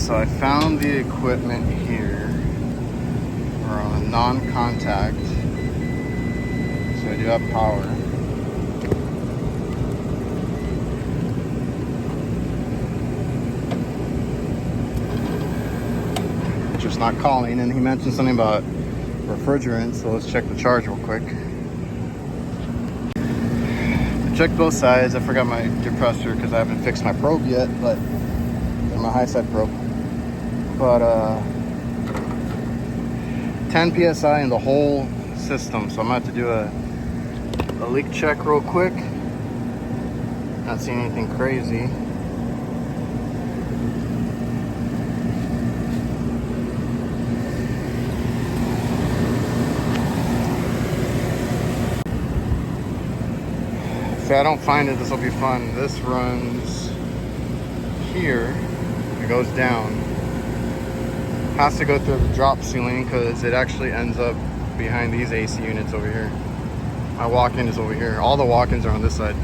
So I found the equipment here. We're on a non-contact. So I do have power. Just not calling, and he mentioned something about refrigerant, so let's check the charge real quick. I checked both sides. I forgot my depressor because I haven't fixed my probe yet, but my high side probe. But 10 psi in the whole system, so I'm gonna have to do a leak check real quick. Not seeing anything crazy. If I don't find it, this will be fun. This runs here, it goes down. Has to go through the drop ceiling because it actually ends up behind these AC units over here. My walk-in is over here. All the walk-ins are on this side.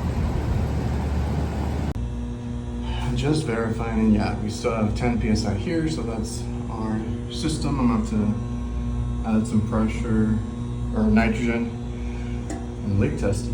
Just verifying, and yeah, we still have 10 psi here, so that's our system. I'm gonna have to add some pressure or nitrogen and leak test it.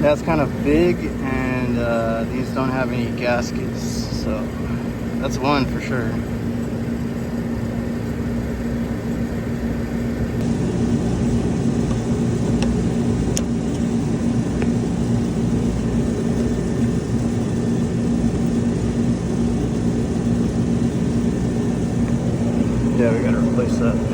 That's kind of big, and these don't have any gaskets, so that's one for sure. Yeah, we gotta replace that.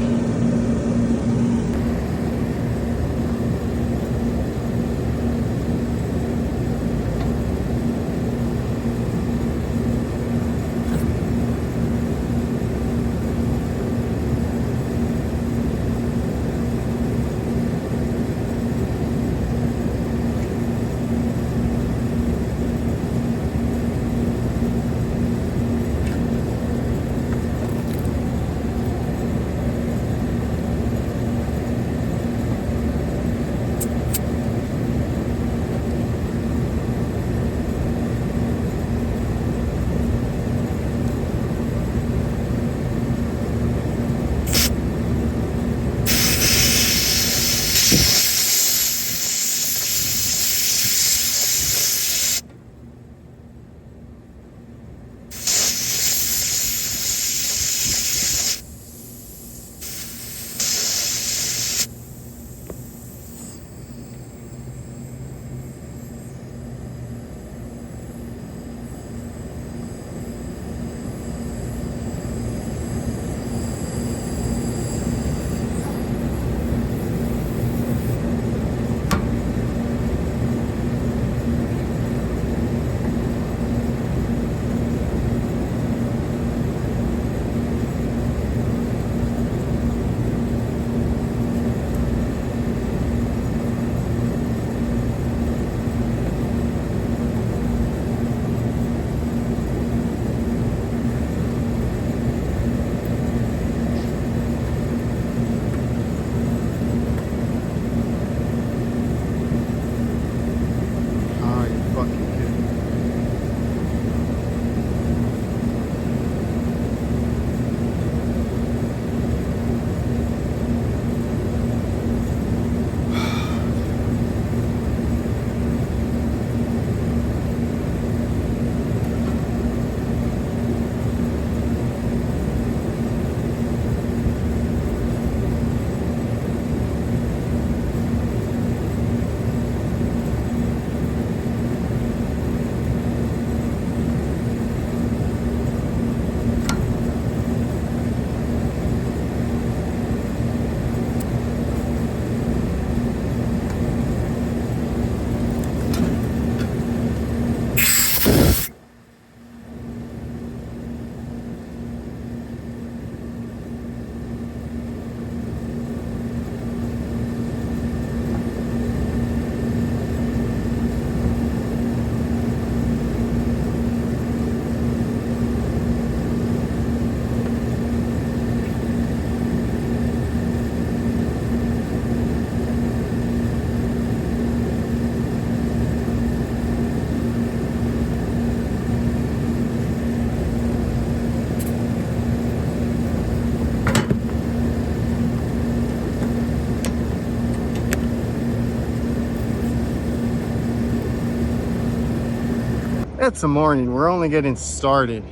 It's the morning. We're only getting started.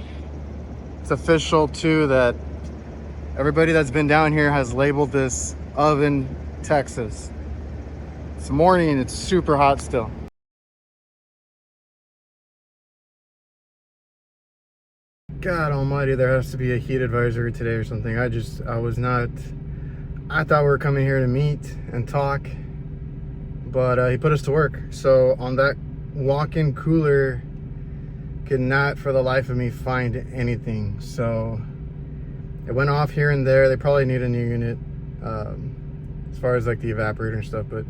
It's official too that everybody that's been down here has labeled this oven Texas. It's morning. It's super hot still. God almighty, there has to be a heat advisory today or something. I thought we were coming here to meet and talk, but he put us to work. So on that walk-in cooler, could not for the life of me find anything. So it went off here and there. They probably need a new unit as far as like the evaporator and stuff, but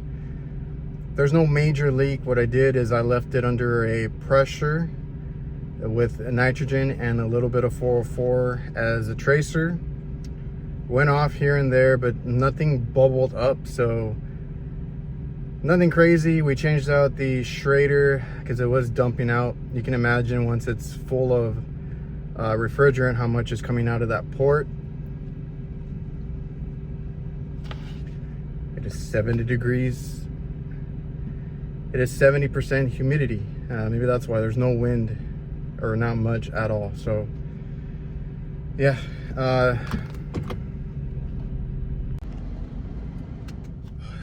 there's no major leak. What I did is I left it under a pressure with a nitrogen and a little bit of 404 as a tracer. Went off here and there, but nothing bubbled up, so nothing crazy. We changed out the Schrader because it was dumping out. You can imagine once it's full of refrigerant how much is coming out of that port. It is 70 degrees. It is 70% humidity. Maybe that's why there's no wind, or not much at all. So yeah,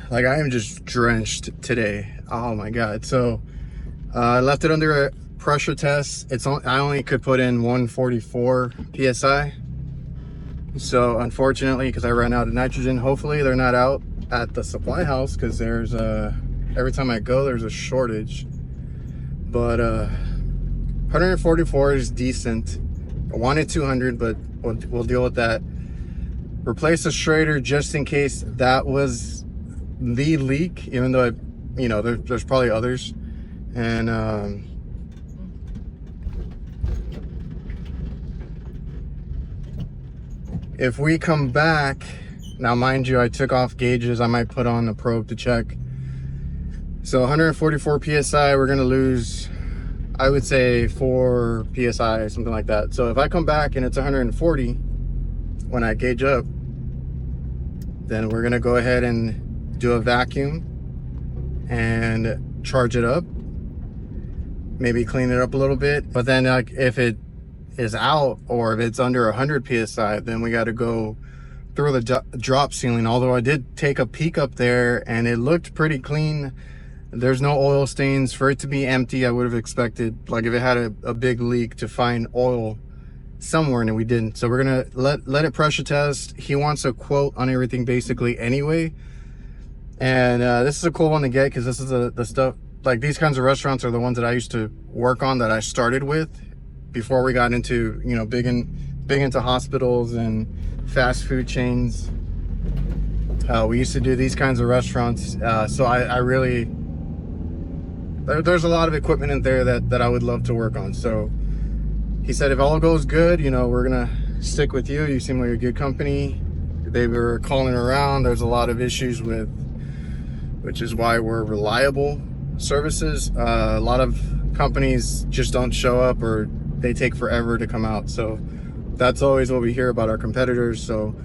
like I am just drenched today. Oh my god. So I left it under a pressure test. I only could put in 144 psi. So unfortunately, because I ran out of nitrogen, hopefully they're not out at the supply house, because there's every time I go there's a shortage. But 144 is decent. I wanted 200, but we'll deal with that. Replace the Schrader just in case that was the leak, even though there's probably others. And if we come back now, mind you, I took off gauges. I might put on a probe to check. So 144 psi, we're gonna lose, I would say 4 psi, something like that. So if I come back and it's 140 when I gauge up, then we're gonna go ahead and do a vacuum and charge it up, maybe clean it up a little bit. But then like if it is out, or if it's under 100 psi, then we got to go through the drop ceiling. Although I did take a peek up there and it looked pretty clean. There's no oil stains. For it to be empty, I would have expected, like if it had a big leak, to find oil somewhere, and we didn't. So we're gonna let it pressure test. He wants a quote on everything basically anyway, and this is a cool one to get, because this is the stuff, like these kinds of restaurants are the ones that I used to work on, that I started with before we got into big into hospitals and fast food chains. We used to do these kinds of restaurants, so I really, there's a lot of equipment in there that I would love to work on. So he said if all goes good, we're gonna stick with you. You seem like a good company. They were calling around. There's a lot of issues with, which is why we're reliable services. A lot of companies just don't show up, or they take forever to come out. So that's always what we hear about our competitors. So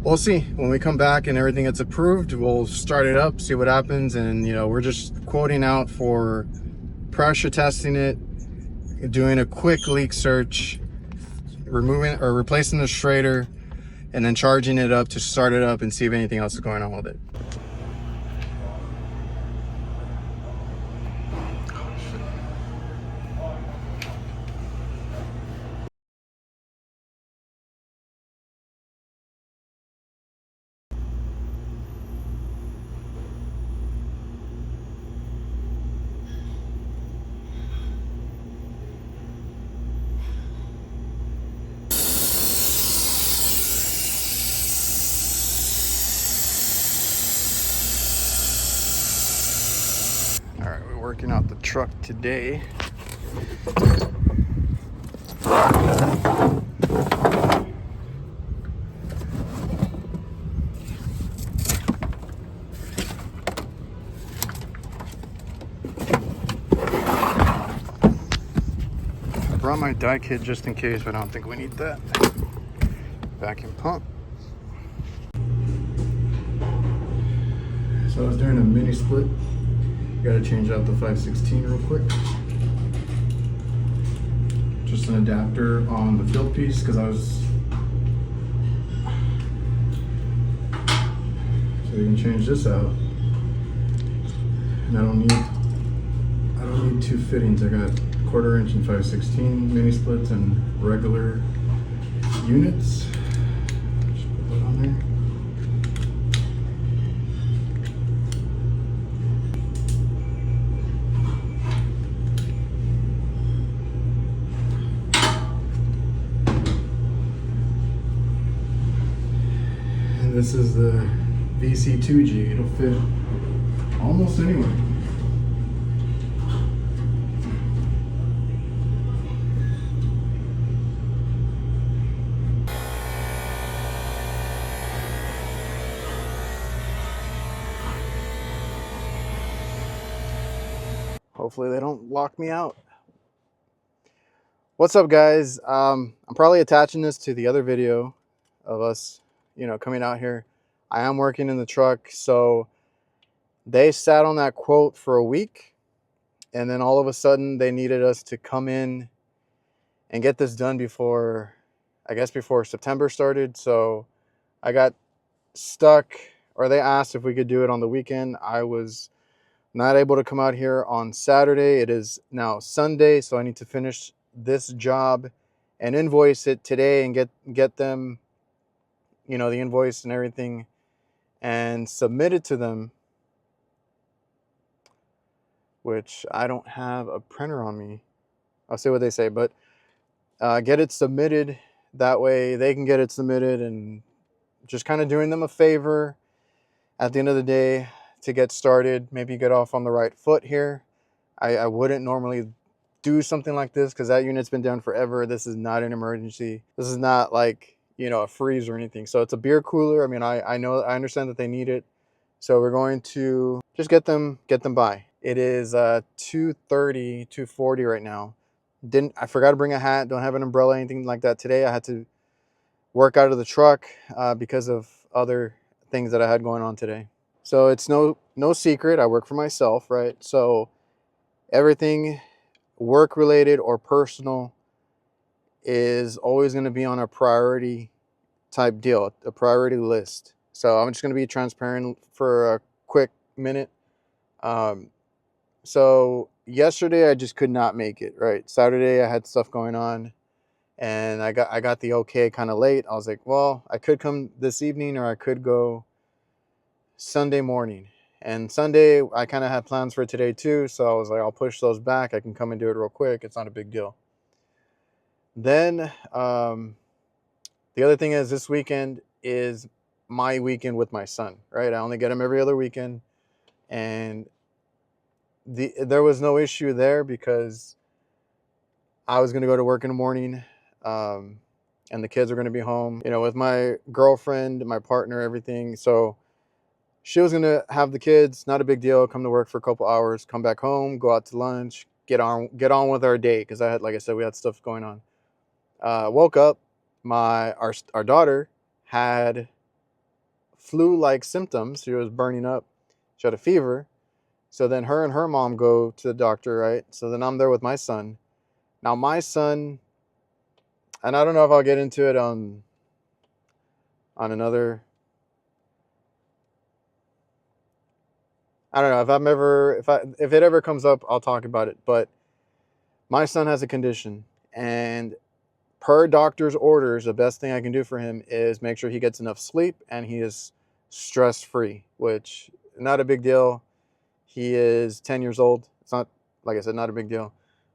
we'll see. When we come back and everything gets approved, we'll start it up, see what happens. And we're just quoting out for pressure testing it, doing a quick leak search, removing or replacing the Schrader, and then charging it up to start it up and see if anything else is going on with it. All right, we're working out the truck today. I brought my die kit just in case, but I don't think we need that. Vacuum pump. So I was doing a mini split. Got to change out the 516 real quick. just an adapter on the field piece because I was. So you can change this out. And I don't need two fittings. I got 1/4 inch and 5/16 mini splits and regular units. Just put that on there. And this is the VC2G. It'll fit almost anywhere. Hopefully they don't lock me out. What's up, guys? I'm probably attaching this to the other video of us, coming out here. I am working in the truck, so they sat on that quote for a week, and then all of a sudden they needed us to come in and get this done before September started. So I got stuck, or they asked if we could do it on the weekend. I was not able to come out here on Saturday. It is now Sunday, so I need to finish this job and invoice it today and get them, the invoice and everything, and submit it to them, which I don't have a printer on me. I'll say what they say, but get it submitted. That way they can get it submitted, and just kind of doing them a favor at the end of the day to get started, maybe get off on the right foot here. I wouldn't normally do something like this because that unit's been down forever. This is not an emergency. This is not like, a freeze or anything. So it's a beer cooler. I mean, I understand that they need it. So we're going to just get them by. It is 2:30, 2:40 right now. I forgot to bring a hat. Don't have an umbrella, anything like that today. I had to work out of the truck because of other things that I had going on today. So it's no secret, I work for myself, right? So everything work related or personal is always going to be on a priority type deal, a priority list. So I'm just going to be transparent for a quick minute. So yesterday I just could not make it, right? Saturday I had stuff going on, and I got the okay kind of late. I was like, well, I could come this evening or I could go Sunday morning. And Sunday I kind of had plans for today too, so I was like, I'll push those back. I can come and do it real quick. It's not a big deal. Then the other thing is, this weekend is my weekend with my son, right? I only get him every other weekend, and there was no issue there because I was going to go to work in the morning, and the kids are going to be home, with my girlfriend, my partner, everything. So she was going to have the kids, not a big deal, come to work for a couple hours, come back home, go out to lunch, get on with our day, because like I said, we had stuff going on. Woke up, our daughter had flu-like symptoms. She was burning up. She had a fever. So then her and her mom go to the doctor, right? So then I'm there with my son. Now my son, and I don't know if I'll get into it on another. I don't know if it ever comes up, I'll talk about it. But my son has a condition, and per doctor's orders, the best thing I can do for him is make sure he gets enough sleep and he is stress-free, which not a big deal. He is 10 years old. It's not, like I said, not a big deal.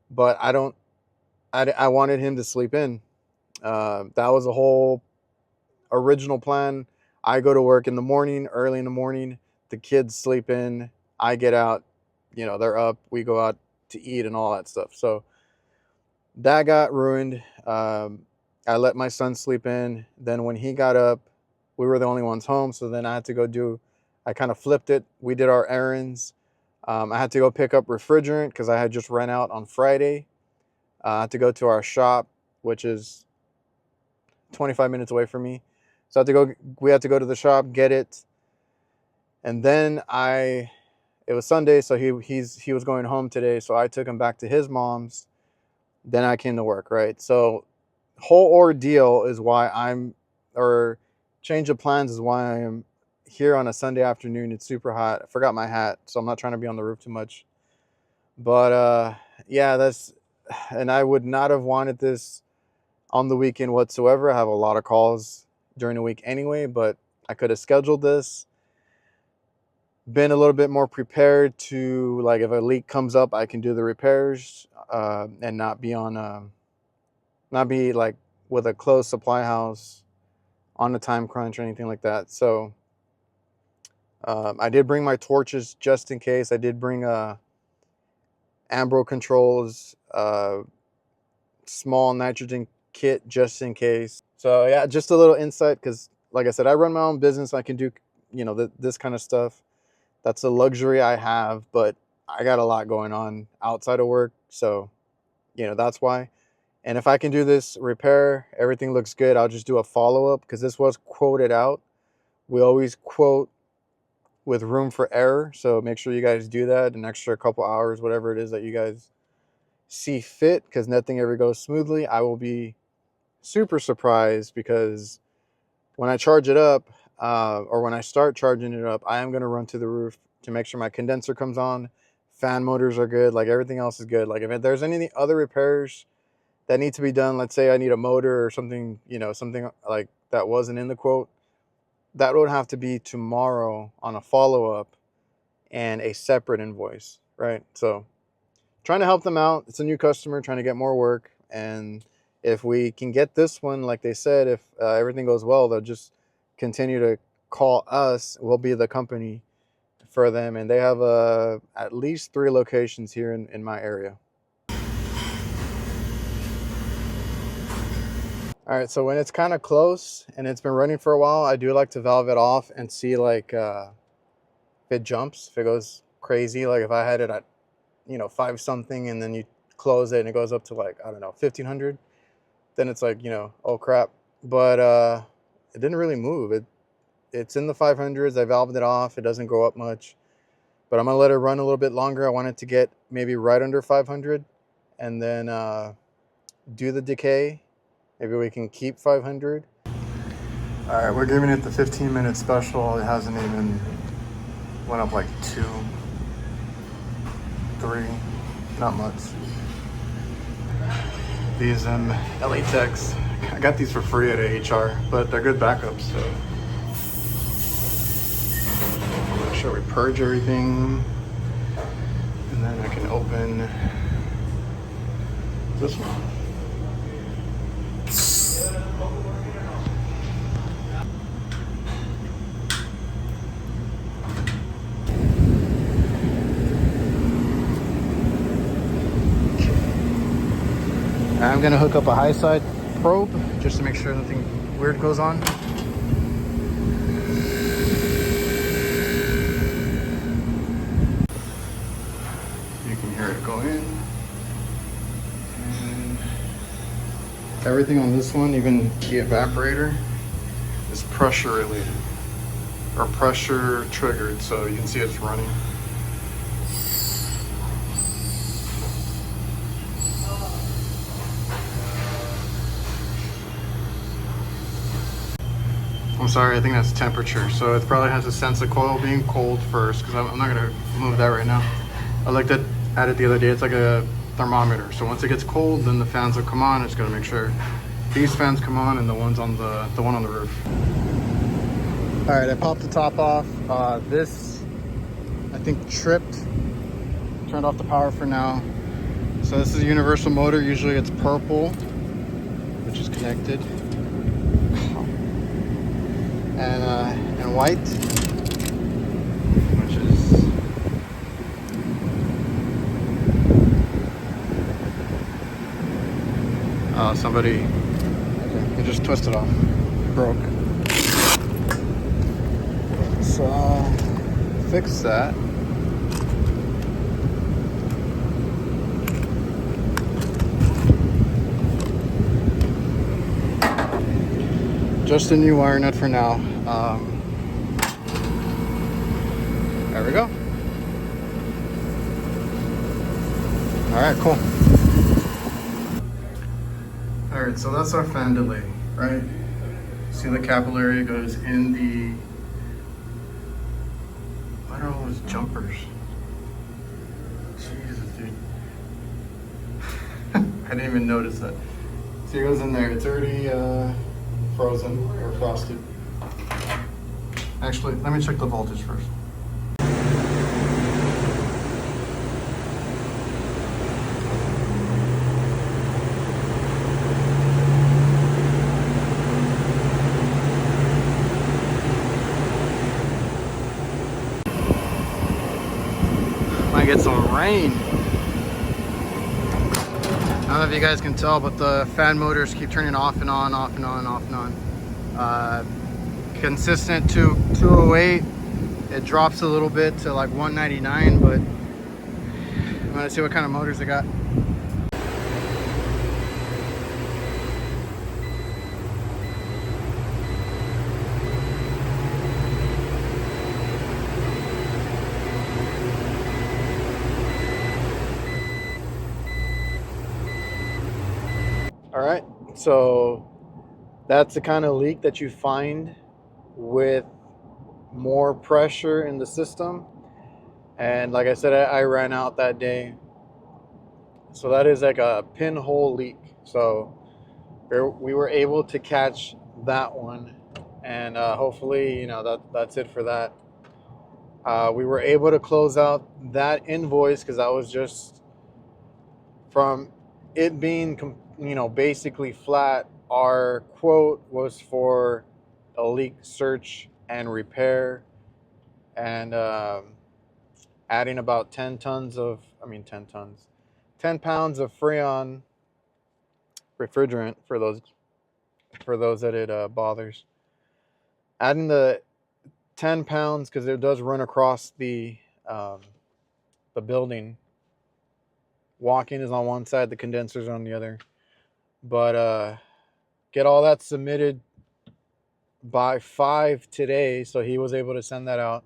But I wanted him to sleep in. That was the whole original plan. I go to work in the morning, early in the morning. The kids sleep in. I get out. They're up. We go out to eat and all that stuff. So that got ruined. I let my son sleep in. Then when he got up, we were the only ones home. So then I kind of flipped it. We did our errands. I had to go pick up refrigerant because I had just ran out on Friday. I had to go to our shop, which is 25 minutes away from me. So we had to go to the shop, get it. And then it was Sunday, so he was going home today. So I took him back to his mom's. then I came to work, right? So whole ordeal is why or change of plans is why I am here on a Sunday afternoon. It's super hot. I forgot my hat, so I'm not trying to be on the roof too much. But yeah, and I would not have wanted this on the weekend whatsoever. I have a lot of calls during the week anyway, but I could have scheduled this, been a little bit more prepared to, like, if a leak comes up, I can do the repairs and not be like with a closed supply house on a time crunch or anything like that. So I did bring my torches just in case. I did bring Ambro controls, small nitrogen kit just in case. So yeah, just a little insight, because like I said, I run my own business. I can do, this kind of stuff. That's a luxury I have, but I got a lot going on outside of work. So, that's why. And if I can do this repair, everything looks good, I'll just do a follow-up, because this was quoted out. We always quote with room for error. So make sure you guys do that, an extra couple hours, whatever it is that you guys see fit, because nothing ever goes smoothly. I will be super surprised, because when I charge it up, or when I start charging it up, I am going to run to the roof to make sure my condenser comes on, fan motors are good, like everything else is good. Like if there's any other repairs that need to be done, let's say I need a motor or something, something like that wasn't in the quote, that would have to be tomorrow on a follow-up and a separate invoice, right? So trying to help them out. It's a new customer trying to get more work, and if we can get this one, like they said, if everything goes well, they'll just continue to call us. We'll be the company for them, and they have at least 3 locations here in my area. All right, so when it's kind of close and it's been running for a while, I do like to valve it off and see, like, if it jumps, if it goes crazy. Like if I had it at 5 something, and then you close it and it goes up to, like, I don't know, 1500, then it's like, oh crap. But it didn't really move. It's in the 500s. I valved it off. It doesn't go up much, but I'm gonna let it run a little bit longer. I want it to get maybe right under 500, and then do the decay. Maybe we can keep 500. All right, we're giving it the 15-minute special. It hasn't even went up like 2, 3, not much. These LA Techs, I got these for free at AHR, but they're good backups. So make sure we purge everything, and then I can open this one. I'm gonna hook up a high side probe just to make sure nothing weird goes on. You can hear it go in. And everything on this one, even the evaporator, is pressure related or pressure triggered, so you can see it's running. I'm sorry, I think that's temperature. So it probably has a sense of coil being cold first, because I'm not gonna move that right now. I looked at it the other day. It's like a thermometer. So once it gets cold, then the fans will come on. It's gonna make sure these fans come on and the one on the roof. All right, I popped the top off. This, I think, tripped. Turned off the power for now. So this is a universal motor. Usually it's purple, which is connected. And white, which is somebody, okay, it just twisted off, broke. So fix that. Just a new wire nut for now. There we go. All right, cool. All right, so that's our fan delay, right? See the capillary goes in the, what are all those jumpers? Jesus, dude. I didn't even notice that. See, it goes in there. It's already frozen or frosted. Actually, let me check the voltage first. Might get some rain. I don't know if you guys can tell, but the fan motors keep turning off and on, off and on, off and on. Consistent to 208. It drops a little bit to like 199, but I'm gonna see what kind of motors they got. All right, so that's the kind of leak that you find with more pressure in the system. And like I said, I ran out that day, so that is like a pinhole leak. So we were able to catch that one, and hopefully, you know, that's it for that. We were able to close out that invoice because that was just from it being, you know, basically flat. Our quote was for a leak search and repair, and adding about 10 pounds of Freon refrigerant for those that it bothers. Adding the 10 pounds because it does run across the building. Walking is on one side, the condenser's on the other. But get all that submitted by 5 today, so he was able to send that out.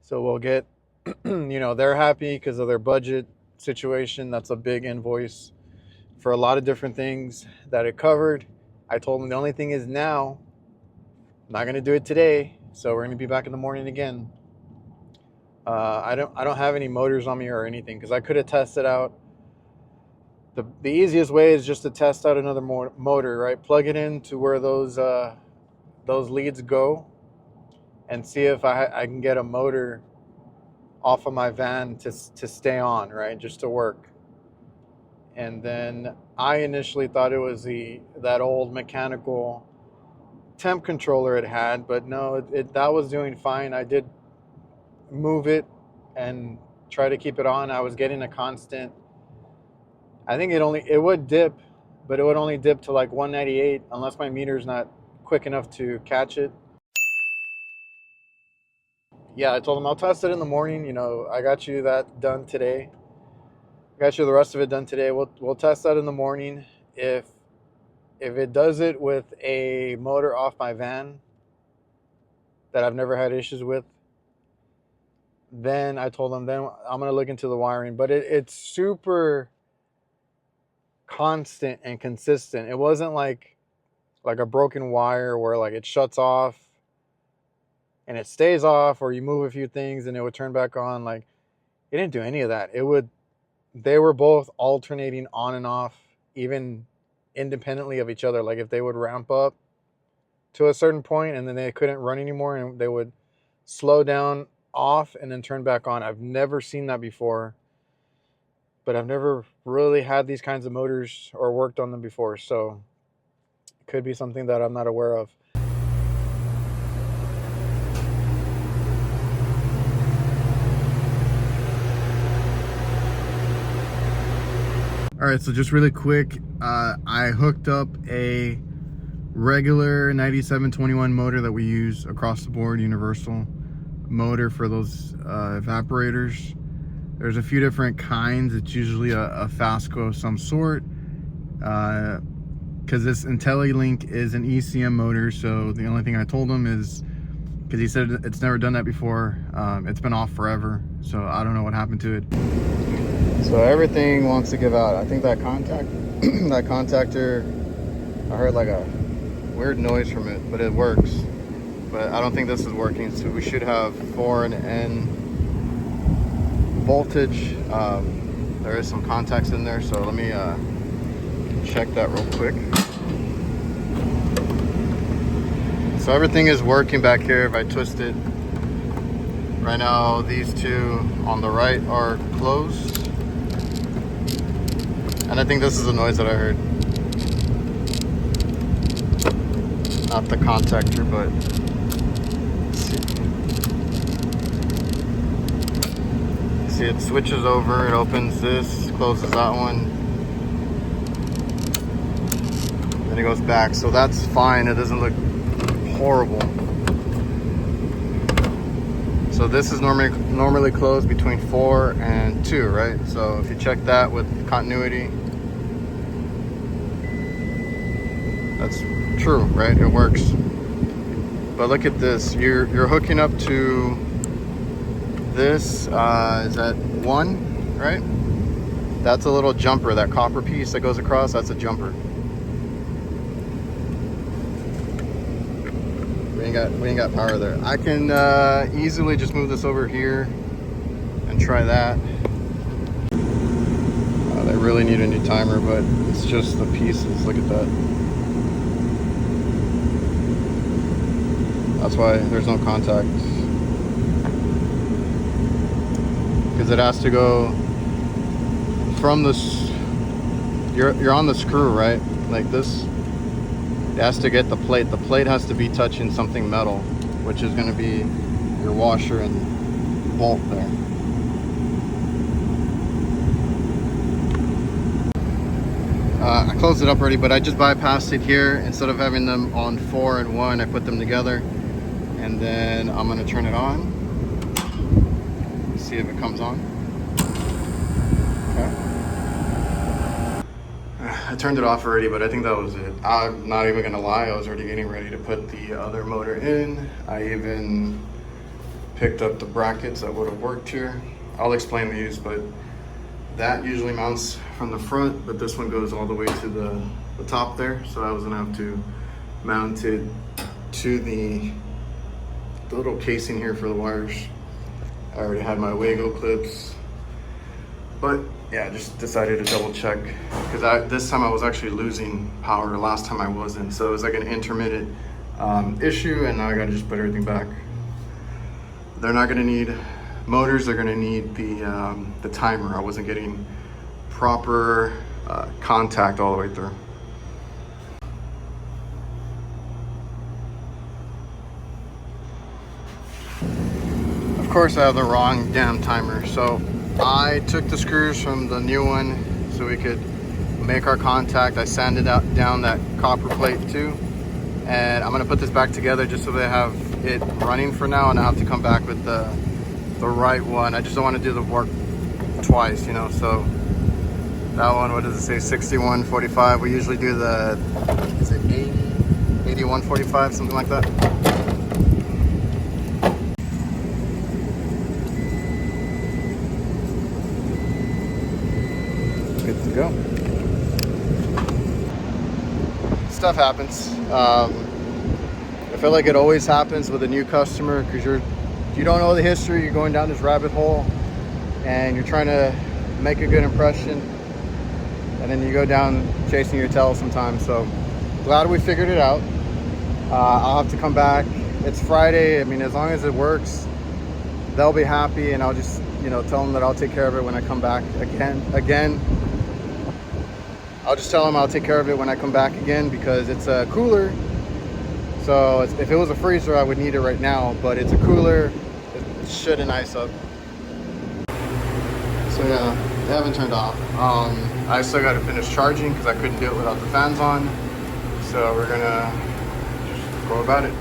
So we'll get, you know, they're happy because of their budget situation. That's a big invoice for a lot of different things that it covered. I told them the only thing is now, I'm not going to do it today, so we're going to be back in the morning again. I don't have any motors on me or anything because I could have tested out. The easiest way is just to test out another motor, right? Plug it into where those leads go and see if I can get a motor off of my van to stay on, right? Just to work. And then I initially thought it was that old mechanical temp controller it had, but no, that was doing fine. I did move it and try to keep it on. I was getting a constant, I think it would dip, but it would only dip to like 198 unless my meter's not quick enough to catch it. Yeah, I told him I'll test it in the morning. You know, I got you that done today. Got you the rest of it done today. We'll test that in the morning. If it does it with a motor off my van that I've never had issues with, then I told them then I'm gonna look into the wiring. But it's super constant and consistent. It wasn't like a broken wire where like it shuts off and it stays off, or you move a few things and it would turn back on. Like, it didn't do any of that. They were both alternating on and off, even independently of each other. Like if they would ramp up to a certain point and then they couldn't run anymore and they would slow down off and then turn back on. I've never seen that before, but I've never really had these kinds of motors or worked on them before. So it could be something that I'm not aware of. All right, so just really quick, I hooked up a regular 9721 motor that we use across the board, universal motor for those evaporators. There's a few different kinds. It's usually a Hvacr of some sort, because this IntelliLink is an ECM motor. So the only thing I told him is, because he said it's never done that before, it's been off forever, so I don't know what happened to it. So everything wants to give out. I think that that contactor I heard like a weird noise from it, but it works. But I don't think this is working, so we should have 4 and N voltage. There is some contacts in there, so let me check that real quick. So everything is working back here. If I twist it, right now these two on the right are closed. And I think this is the noise that I heard. Not the contactor, but let's see. See, it switches over, it opens this, closes that one. Then it goes back, so that's fine. It doesn't look horrible. So this is normally closed between 4 and 2, right? So if you check that with continuity, that's true, right? It works. But look at this. You're hooking up to this. Is that 1, right? That's a little jumper. That copper piece that goes across, that's a jumper. We ain't got power there. I can easily just move this over here and try that. They really need a new timer, but it's just the pieces. Look at that. That's why there's no contact. Because it has to go from this. You're on the screw, right? Like this. It has to get the plate. The plate has to be touching something metal, which is going to be your washer and bolt there. I closed it up already, but I just bypassed it here. Instead of having them on 4 and 1, I put them together. And then I'm going to turn it on. See if it comes on. Okay. I turned it off already, but I think that was it. I'm not even gonna lie, I was already getting ready to put the other motor in. I even picked up the brackets that would have worked here. I'll explain these, but that usually mounts from the front, but this one goes all the way to the top there. So I was gonna have to mount it to the little casing here for the wires. I already had my Wago clips, but yeah, I just decided to double check because this time I was actually losing power. Last time I wasn't, so it was like an intermittent issue, and now I got to just put everything back. They're not going to need motors. They're going to need the timer. I wasn't getting proper contact all the way through. Of course, I have the wrong damn timer. So I took the screws from the new one so we could make our contact. I sanded down that copper plate too. And I'm gonna put this back together just so they have it running for now, and I have to come back with the right one. I just don't want to do the work twice, you know. So that one, what does it say, 6145? We usually do the, is it 8145, something like that. Good to go. Stuff happens. I feel like it always happens with a new customer because you don't know the history. You're going down this rabbit hole and you're trying to make a good impression, and then you go down chasing your tail sometimes. So glad we figured it out. I'll have to come back. It's Friday. I mean, as long as it works, they'll be happy, and I'll just, you know, tell them that I'll take care of it when I come back again. I'll just tell them I'll take care of it when I come back again, because it's a cooler. So if it was a freezer, I would need it right now, but it's a cooler. It shouldn't ice up. So yeah, they haven't turned off. I still got to finish charging because I couldn't do it without the fans on. So we're gonna just go about it.